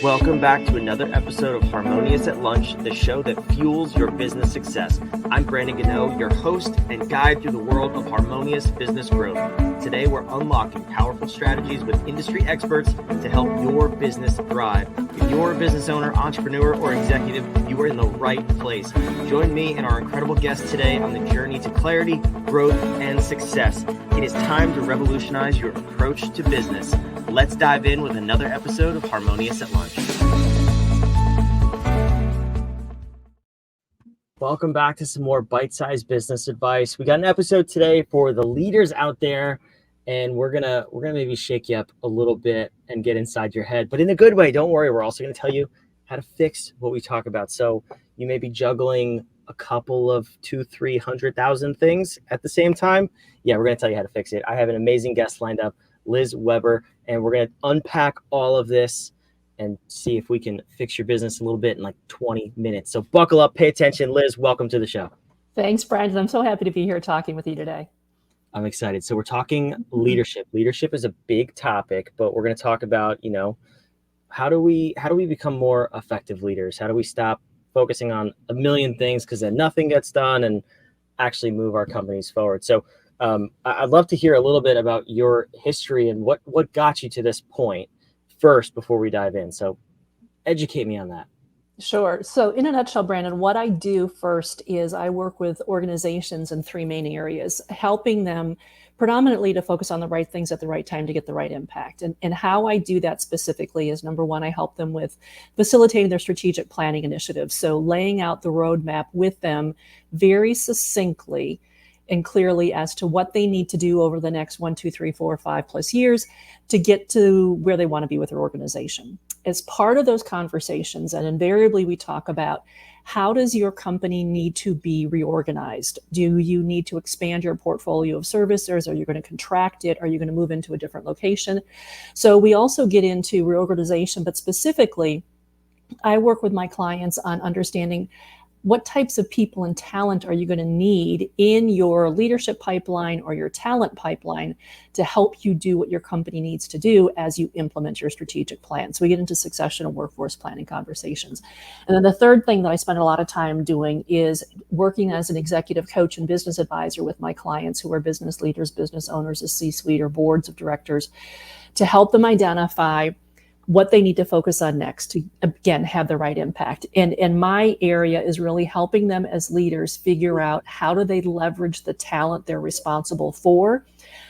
Welcome back to another episode of Harmonious at Lunch, the show that fuels your business success. I'm Brandon Gano, your host and guide through the world of harmonious business growth. Today, we're unlocking powerful strategies with industry experts to help your business thrive. If you're a business owner, entrepreneur, or executive, you are in the right place. Join me and our incredible guests today on the journey to clarity, growth, and success. It is time to revolutionize your approach to business. Let's dive in with another episode of Harmonious at Lunch. Welcome back to some more bite-sized business advice. We got an episode today for the leaders out there, and we're gonna maybe shake you up a little bit and get inside your head, but in a good way. Don't worry, we're also gonna tell you how to fix what we talk about. So you may be juggling a couple of 200,000-300,000 things at the same time. Yeah, we're gonna tell you how to fix it. I have an amazing guest lined up, Liz Weber, and we're going to unpack all of this and see if we can fix your business a little bit in like 20 minutes. So buckle up, pay attention. Liz, welcome to the show. Thanks, Brandon. I'm so happy to be here talking with you today. I'm excited. So we're talking leadership. Leadership is a big topic, but we're going to talk about, how do we become more effective leaders? How do we stop focusing on a million things because then nothing gets done and actually move our companies forward? So I'd love to hear a little bit about your history and what got you to this point first before we dive in. So educate me on that. Sure. So in a nutshell, Brandon, what I do first is I work with organizations in three main areas, helping them predominantly to focus on the right things at the right time to get the right impact. And how I do that specifically is, number one, I help them with facilitating their strategic planning initiatives. So laying out the roadmap with them very succinctly and clearly as to what they need to do over the next 1, 2, 3, 4, 5+ years to get to where they want to be with their organization. As part of those conversations, and invariably we talk about, how does your company need to be reorganized? Do you need to expand your portfolio of services? Are you going to contract it? Are you going to move into a different location? So we also get into reorganization, but specifically, I work with my clients on understanding what types of people and talent are you going to need in your leadership pipeline or your talent pipeline to help you do what your company needs to do as you implement your strategic plan. So we get into succession and workforce planning conversations. And then the third thing that I spend a lot of time doing is working as an executive coach and business advisor with my clients who are business leaders, business owners, a C-suite or boards of directors, to help them identify what they need to focus on next to, again, have the right impact. And my area is really helping them as leaders figure out how do they leverage the talent they're responsible for.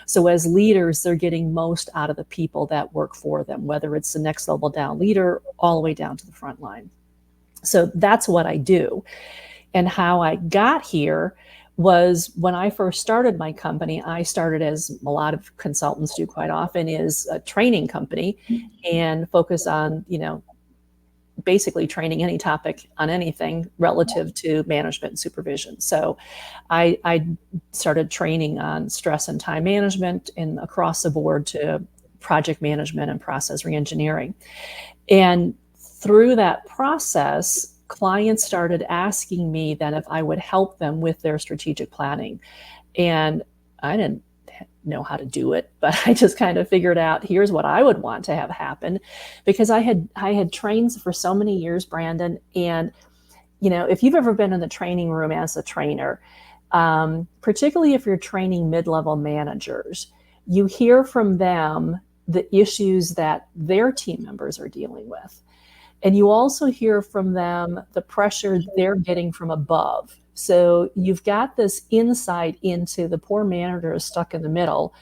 So as leaders, they're getting most out of the people that work for them, whether it's the next level down leader all the way down to the front line. So that's what I do. And how I got here was when I first started my company, I started, as a lot of consultants do quite often, is a training company and focus on, basically training any topic on anything relative to management and supervision. So I started training on stress and time management and across the board to project management and process reengineering. And through that process, clients started asking me then if I would help them with their strategic planning. And I didn't know how to do it, but I just kind of figured out, here's what I would want to have happen, because I had trained for so many years, Brandon. And, if you've ever been in the training room as a trainer, particularly if you're training mid-level managers, you hear from them the issues that their team members are dealing with. And you also hear from them the pressure they're getting from above. So you've got this insight into the poor manager stuck in the middle.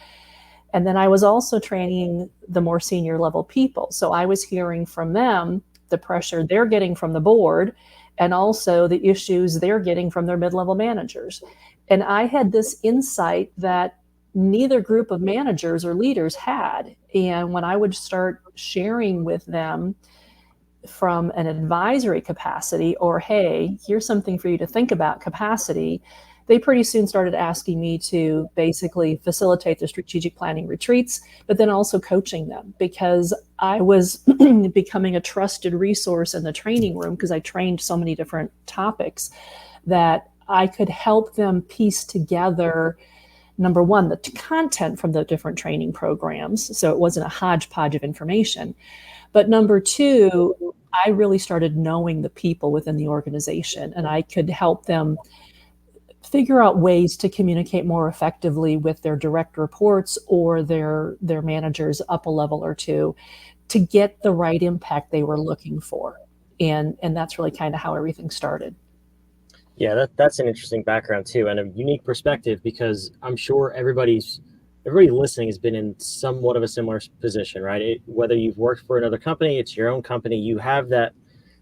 And then I was also training the more senior level people. So I was hearing from them the pressure they're getting from the board and also the issues they're getting from their mid-level managers. And I had this insight that neither group of managers or leaders had. And when I would start sharing with them from an advisory capacity, or, hey, here's something for you to think about capacity, they pretty soon started asking me to basically facilitate the strategic planning retreats, but then also coaching them, because I was becoming a trusted resource in the training room because I trained so many different topics that I could help them piece together, number one, the content from the different training programs. So it wasn't a hodgepodge of information, But number two, I really started knowing the people within the organization, and I could help them figure out ways to communicate more effectively with their direct reports or their managers up a level or two to get the right impact they were looking for. And that's really kind of how everything started. Yeah, that's an interesting background too, and a unique perspective, because I'm sure everybody listening has been in somewhat of a similar position, right? Whether you've worked for another company, it's your own company, you have that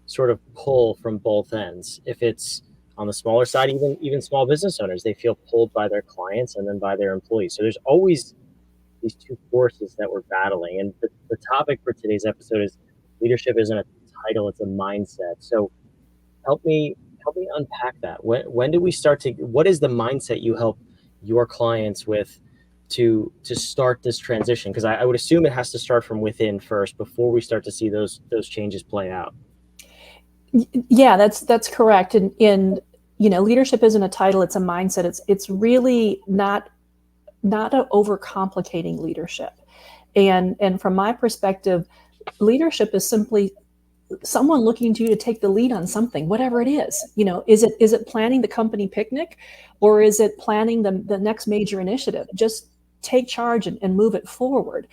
sort of pull from both ends. If it's on the smaller side, even small business owners, they feel pulled by their clients and then by their employees. So there's always these two forces that we're battling. And the topic for today's episode is leadership isn't a title, it's a mindset. So help me unpack that. When do we start to, what is the mindset you help your clients with to start this transition? Because I would assume it has to start from within first before we start to see those changes play out. Yeah, that's correct. And leadership isn't a title, it's a mindset. It's really not overcomplicating leadership. And from my perspective, leadership is simply someone looking to you to take the lead on something, whatever it is. Is it planning the company picnic, or is it planning the next major initiative? Just take charge and move it forward.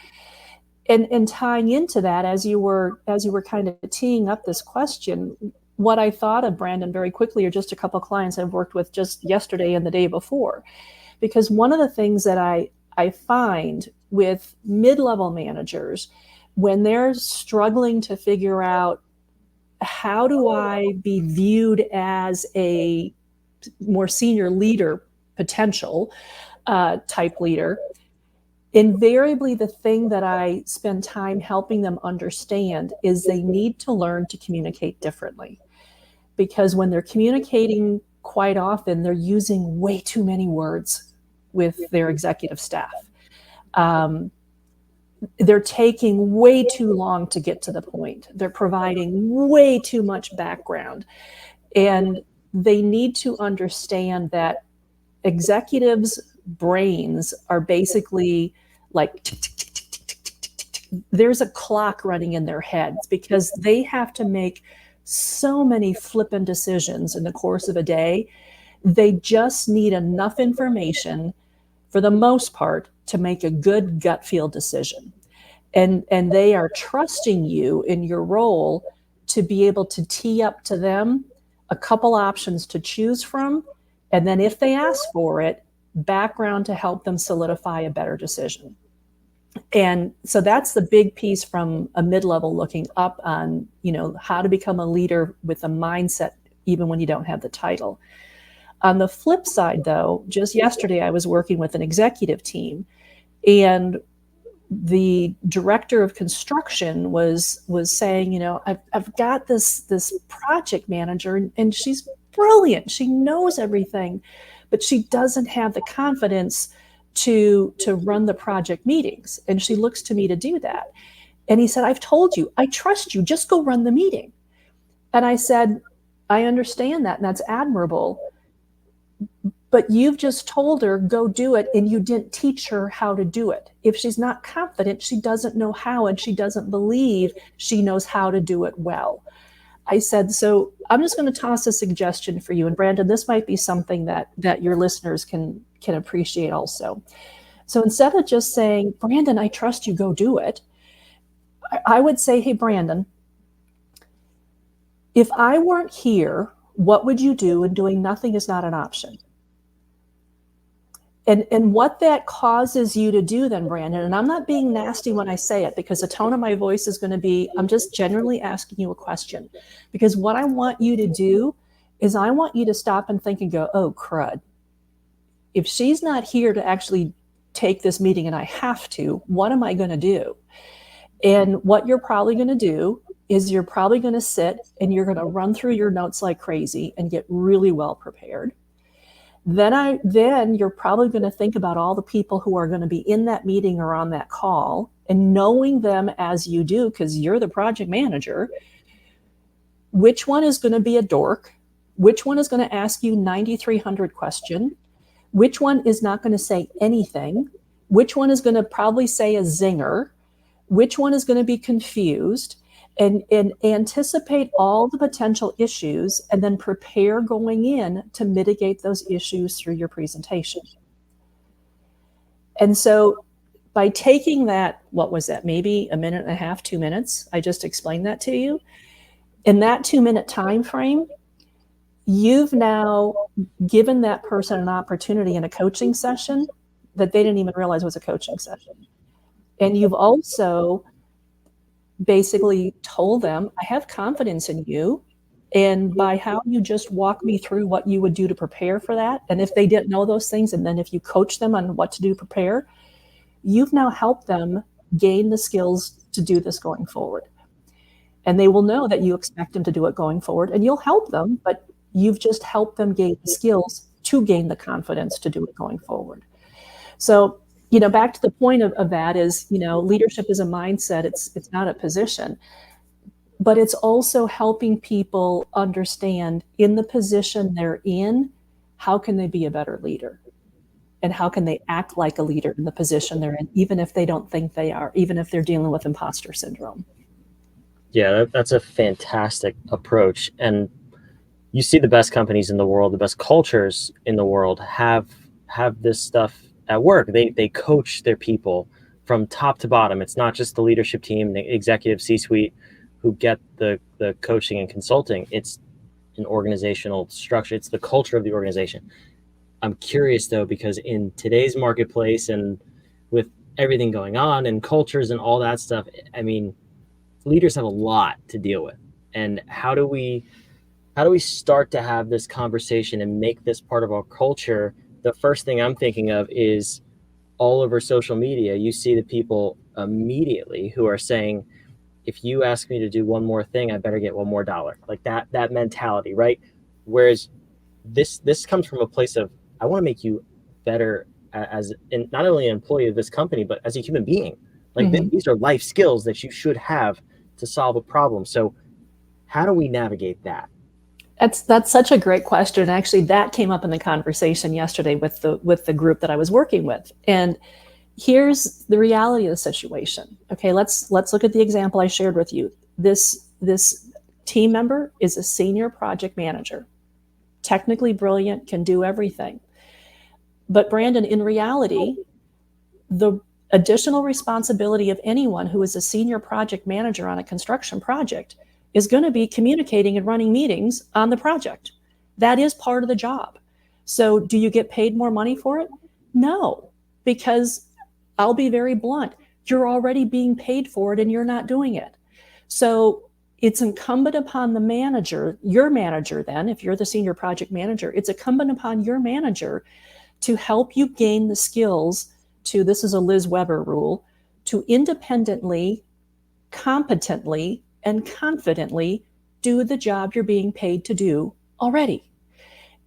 And tying into that, as you were kind of teeing up this question, what I thought of, Brandon, very quickly are just a couple of clients I've worked with just yesterday and the day before. Because one of the things that I find with mid-level managers, when they're struggling to figure out, how do I be viewed as a more senior leader, potential type leader, invariably the thing that I spend time helping them understand is they need to learn to communicate differently. Because when they're communicating, quite often they're using way too many words with their executive staff. They're taking way too long to get to the point. They're providing way too much background. And they need to understand that executives' brains are basically like, there's a clock running in their heads, because they have to make so many flippant decisions in the course of a day. They just need enough information, for the most part, to make a good gut feel decision. And they are trusting you in your role to be able to tee up to them a couple options to choose from. And then if they ask for it, background to help them solidify a better decision. And so that's the big piece from a mid-level looking up on, how to become a leader with a mindset, even when you don't have the title. On the flip side, though, just yesterday I was working with an executive team, and the director of construction was saying, I've got this project manager, and she's brilliant. She knows everything, but she doesn't have the confidence to run the project meetings. And she looks to me to do that. And he said, I've told you, I trust you, just go run the meeting. And I said, I understand that, and that's admirable. But you've just told her, go do it, and you didn't teach her how to do it. If she's not confident, she doesn't know how, and she doesn't believe she knows how to do it well. I said, so I'm just going to toss a suggestion for you. And Brandon, this might be something that your listeners can appreciate also. So instead of just saying, Brandon, I trust you, go do it, I would say, hey, Brandon, if I weren't here, what would you do? And doing nothing is not an option. And what that causes you to do then, Brandon, and I'm not being nasty when I say it, because the tone of my voice is going to be, I'm just generally asking you a question. Because what I want you to do is I want you to stop and think and go, oh, crud. If she's not here to actually take this meeting and I have to, what am I going to do? And what you're probably going to do is you're probably going to sit and you're going to run through your notes like crazy and get really well prepared. Then you're probably going to think about all the people who are going to be in that meeting or on that call, and knowing them as you do, because you're the project manager, which one is going to be a dork, which one is going to ask you 9,300 questions, which one is not going to say anything, which one is going to probably say a zinger, which one is going to be confused. and anticipate all the potential issues and then prepare going in to mitigate those issues through your presentation. And so by taking that, what was that, maybe a minute and a half, 2 minutes, I just explained that to you, in that 2-minute time frame, you've now given that person an opportunity in a coaching session that they didn't even realize was a coaching session. And you've also basically told them, I have confidence in you. And by how you just walk me through what you would do to prepare for that, and if they didn't know those things, and then if you coach them on what to do to prepare, you've now helped them gain the skills to do this going forward. And they will know that you expect them to do it going forward, and you'll help them, but you've just helped them gain the skills to gain the confidence to do it going forward. So, back to the point of that is, leadership is a mindset. It's not a position, but it's also helping people understand in the position they're in, how can they be a better leader? And how can they act like a leader in the position they're in, even if they don't think they are, even if they're dealing with imposter syndrome? Yeah, that's a fantastic approach. And you see the best companies in the world, the best cultures in the world have this stuff at work. They coach their people from top to bottom. It's not just the leadership team, the executive C-suite who get the coaching and consulting. It's an organizational structure. It's the culture of the organization. I'm curious though, because in today's marketplace and with everything going on and cultures and all that stuff, I mean, leaders have a lot to deal with. And how do we start to have this conversation and make this part of our culture? The first thing I'm thinking of is all over social media, you see the people immediately who are saying, if you ask me to do one more thing, I better get one more dollar. Like that mentality, right? Whereas this comes from a place of, I want to make you better as not only an employee of this company, but as a human being. Like these are life skills that you should have to solve a problem. So how do we navigate that? That's such a great question. Actually, that came up in the conversation yesterday with the group that I was working with. And here's the reality of the situation. Okay, let's look at the example I shared with you. This team member is a senior project manager, technically brilliant, can do everything. But Brandon, in reality, the additional responsibility of anyone who is a senior project manager on a construction project is going to be communicating and running meetings on the project. That is part of the job. So do you get paid more money for it? No, because I'll be very blunt. You're already being paid for it and you're not doing it. So it's incumbent upon the manager, your manager then, if you're the senior project manager, it's incumbent upon your manager to help you gain the skills to, this is a Liz Weber rule, to independently, competently, and confidently do the job you're being paid to do already.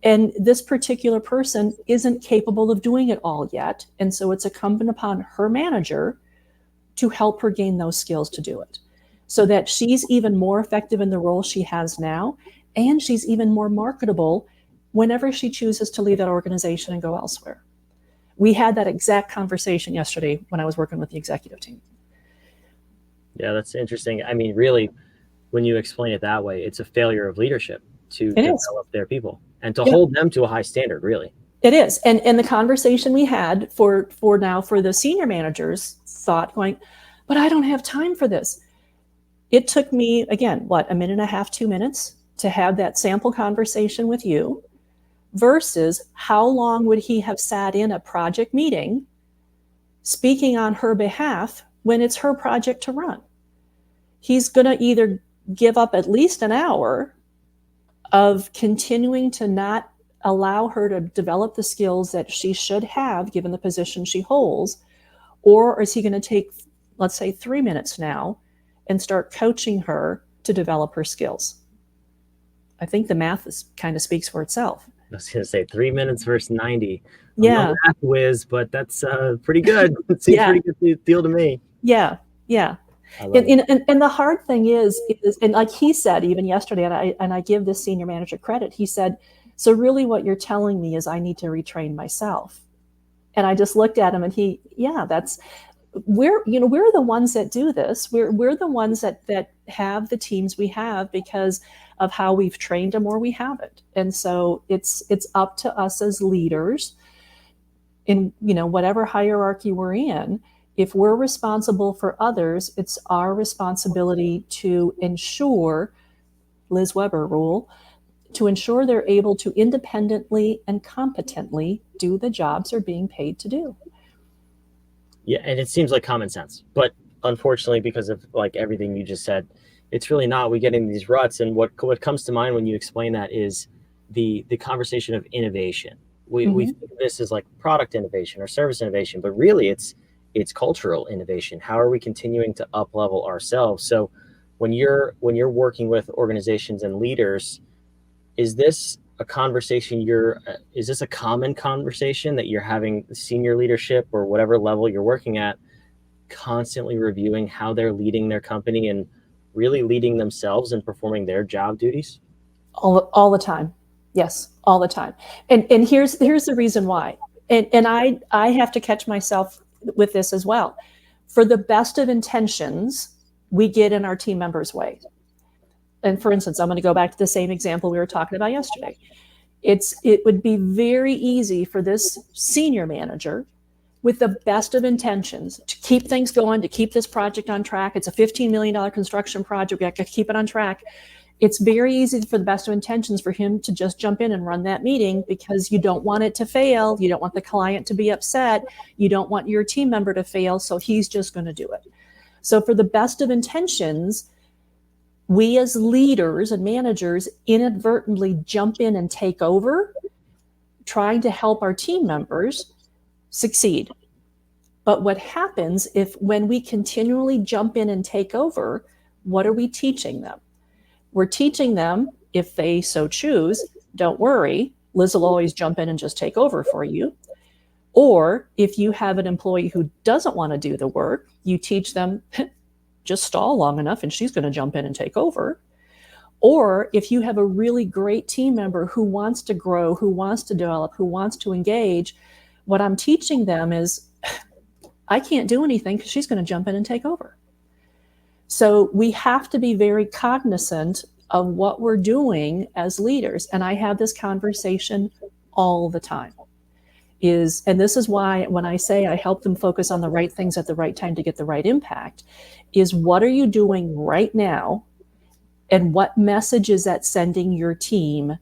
And this particular person isn't capable of doing it all yet. And so it's incumbent upon her manager to help her gain those skills to do it, so that she's even more effective in the role she has now, and she's even more marketable whenever she chooses to leave that organization and go elsewhere. We had that exact conversation yesterday when I was working with the executive team. Yeah, that's interesting. I mean, really, when you explain it that way, it's a failure of leadership to develop their people and to hold them to a high standard, really. It is. And the conversation we had for the senior managers thought going, but I don't have time for this. It took me, again, a minute and a half, 2 minutes to have that sample conversation with you versus how long would he have sat in a project meeting speaking on her behalf when it's her project to run. He's going to either give up at least an hour of continuing to not allow her to develop the skills that she should have given the position she holds, or is he going to take, let's say, 3 minutes now and start coaching her to develop her skills? I think the math kind of speaks for itself. I was going to say 3 minutes versus 90. Yeah. I'm no math whiz, but that's pretty good. It seems pretty good deal to me. Yeah. And the hard thing is, and like he said even yesterday, and I give this senior manager credit, he said, so really what you're telling me is I need to retrain myself. And I just looked at him and we're the ones that do this. We're the ones that have the teams we have because of how we've trained them or we haven't. And so it's up to us as leaders in whatever hierarchy we're in. If we're responsible for others, it's our responsibility to ensure, Liz Weber rule, to ensure they're able to independently and competently do the jobs they're being paid to do. Yeah, and it seems like common sense, but unfortunately, because of like everything you just said, it's really not. We get in these ruts, and what comes to mind when you explain that is the conversation of innovation. We think of this as like product innovation or service innovation, but really it's cultural innovation. How are we continuing to up level ourselves? So when you're working with organizations and leaders, is this a conversation is this a common conversation that you're having senior leadership or whatever level you're working at constantly reviewing how they're leading their company and really leading themselves and performing their job duties? All the time. Yes, all the time. And here's the reason why. And I have to catch myself with this as well. For the best of intentions, we get in our team members' way. And for instance, I'm going to go back to the same example we were talking about yesterday. It would be very easy for this senior manager with the best of intentions to keep things going, to keep this project on track. It's a $15 million construction project. We have to keep it on track. It's very easy for the best of intentions for him to just jump in and run that meeting because you don't want it to fail. You don't want the client to be upset. You don't want your team member to fail. So he's just going to do it. So for the best of intentions, we as leaders and managers inadvertently jump in and take over, trying to help our team members succeed. But what happens when we continually jump in and take over, what are we teaching them? We're teaching them, if they so choose, don't worry, Liz will always jump in and just take over for you. Or if you have an employee who doesn't want to do the work, you teach them, just stall long enough and she's going to jump in and take over. Or if you have a really great team member who wants to grow, who wants to develop, who wants to engage, what I'm teaching them is, I can't do anything because she's going to jump in and take over. So we have to be very cognizant of what we're doing as leaders. And I have this conversation all the time. And this is why when I say I help them focus on the right things at the right time to get the right impact, is what are you doing right now? And what message is that sending your team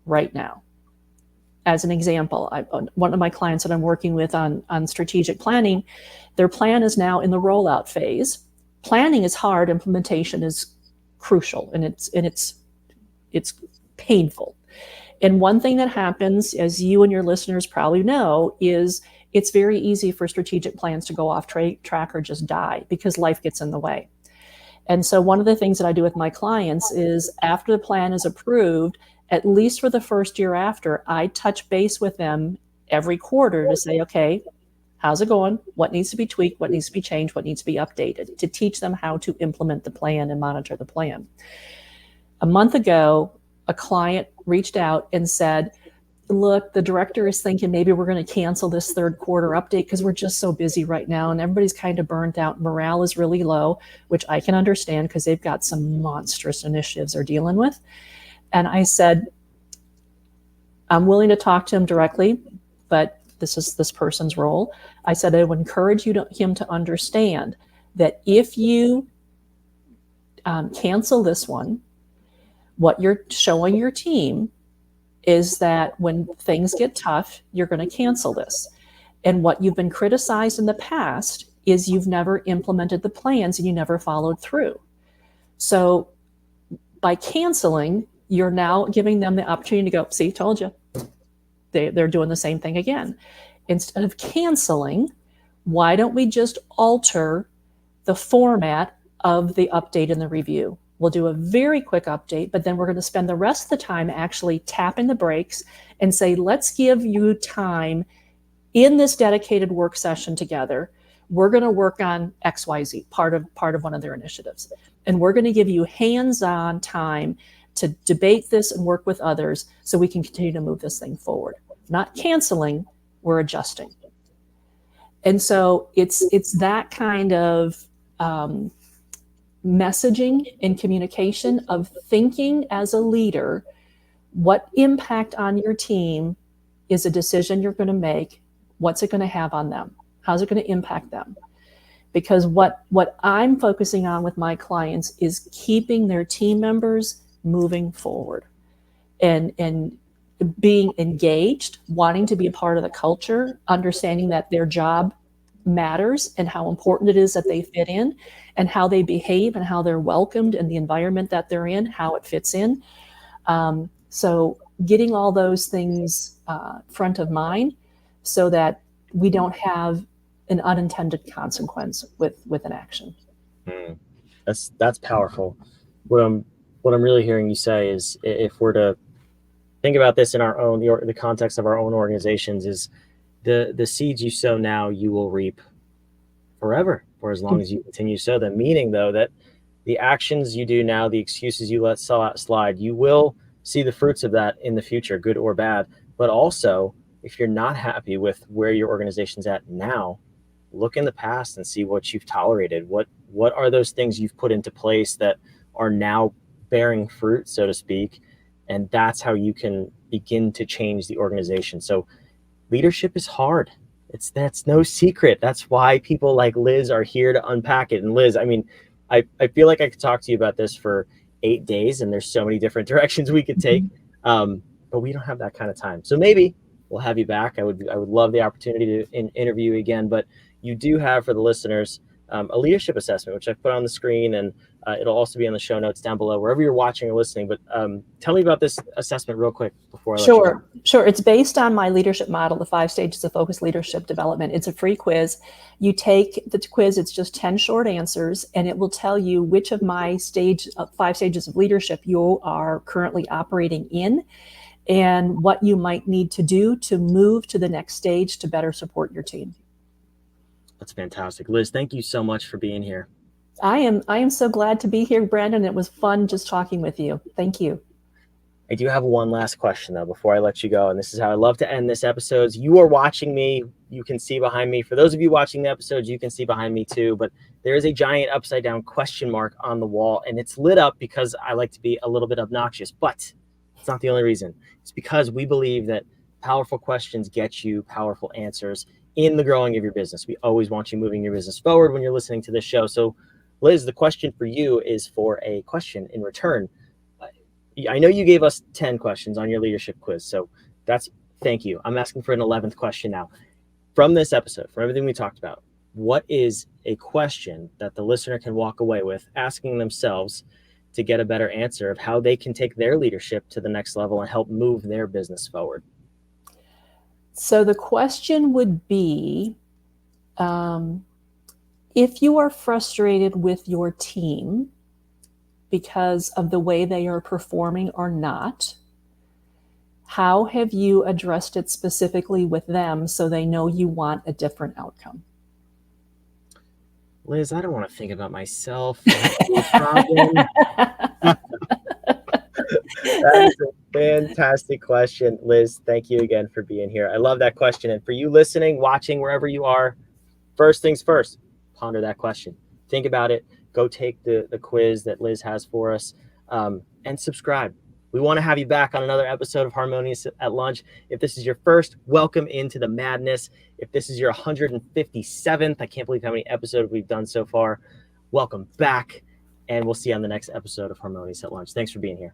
right now? As an example, one of my clients that I'm working with on strategic planning, their plan is now in the rollout phase. Planning is hard, implementation is crucial, and it's painful. And one thing that happens, as you and your listeners probably know, is it's very easy for strategic plans to go off track or just die because life gets in the way. And so one of the things that I do with my clients is after the plan is approved, at least for the first year after, I touch base with them every quarter to say, okay, how's it going? What needs to be tweaked? What needs to be changed? What needs to be updated? To teach them how to implement the plan and monitor the plan. A month ago, a client reached out and said, look, the director is thinking maybe we're going to cancel this third quarter update because we're just so busy right now and everybody's kind of burnt out. Morale is really low, which I can understand because they've got some monstrous initiatives they're dealing with. And I said, I'm willing to talk to him directly, but this is this person's role. I said, I would encourage him to understand that if you cancel this one, what you're showing your team is that when things get tough, you're going to cancel this. And what you've been criticized in the past is you've never implemented the plans and you never followed through. So by canceling, you're now giving them the opportunity to go, see, told you. They're doing the same thing again. Instead of canceling, why don't we just alter the format of the update and the review? We'll do a very quick update, but then we're going to spend the rest of the time actually tapping the brakes and say, let's give you time in this dedicated work session together. We're going to work on XYZ, part of one of their initiatives. And we're going to give you hands-on time to debate this and work with others so we can continue to move this thing forward. Not canceling, we're adjusting. And so it's that kind of messaging and communication of thinking as a leader, what impact on your team is a decision you're going to make? What's it going to have on them? How's it going to impact them? Because what I'm focusing on with my clients is keeping their team members moving forward and being engaged, wanting to be a part of the culture, understanding that their job matters and how important it is that they fit in, and how they behave and how they're welcomed in the environment that they're in, how it fits in. So getting all those things front of mind so that we don't have an unintended consequence with an action. That's powerful. What I'm really hearing you say is, if we're to think about this in our own the context of our own organizations, is the seeds you sow now, you will reap forever, for as long as you continue to sow them. Meaning, though, that the actions you do now, the excuses you let slide, you will see the fruits of that in the future, good or bad. But also, if you're not happy with where your organization's at now, look in the past and see what you've tolerated. What are those things you've put into place that are now bearing fruit, so to speak? And that's how you can begin to change the organization. So leadership is hard. That's no secret. That's why people like Liz are here to unpack it. And Liz, I mean, I feel like I could talk to you about this for 8 days, and there's so many different directions we could take. But we don't have that kind of time. So maybe we'll have you back. I would love the opportunity to interview you again. But you do have, for the listeners, a leadership assessment, which I've put on the screen, and it'll also be in the show notes down below, wherever you're watching or listening. But tell me about this assessment real quick before I let you go. Sure. It's based on my leadership model, the 5 stages of focused leadership development. It's a free quiz. You take the quiz, it's just 10 short answers, and it will tell you which of my 5 stages of leadership you are currently operating in, and what you might need to do to move to the next stage to better support your team. That's fantastic. Liz, thank you so much for being here. I am so glad to be here, Brandon. It was fun just talking with you. Thank you. I do have one last question, though, before I let you go. And this is how I love to end this episode. You are watching me. You can see behind me. For those of you watching the episodes, you can see behind me too. But there is a giant upside down question mark on the wall. And it's lit up because I like to be a little bit obnoxious. But it's not the only reason. It's because we believe that powerful questions get you powerful answers in the growing of your business. We always want you moving your business forward when you're listening to this show. So, Liz, the question for you is for a question in return. I know you gave us 10 questions on your leadership quiz, so thank you. I'm asking for an 11th question now. From this episode, from everything we talked about, what is a question that the listener can walk away with, asking themselves to get a better answer of how they can take their leadership to the next level and help move their business forward? So the question would be, if you are frustrated with your team because of the way they are performing or not, how have you addressed it specifically with them so they know you want a different outcome? Liz, I don't want to think about myself. That is a fantastic question. Liz, thank you again for being here. I love that question. And for you listening, watching, wherever you are, first things first, ponder that question. Think about it. Go take the quiz that Liz has for us, and subscribe. We want to have you back on another episode of Harmonious at Lunch. If this is your first, welcome into the madness. If this is your 157th, I can't believe how many episodes we've done so far, welcome back. And we'll see you on the next episode of Harmonious at Lunch. Thanks for being here.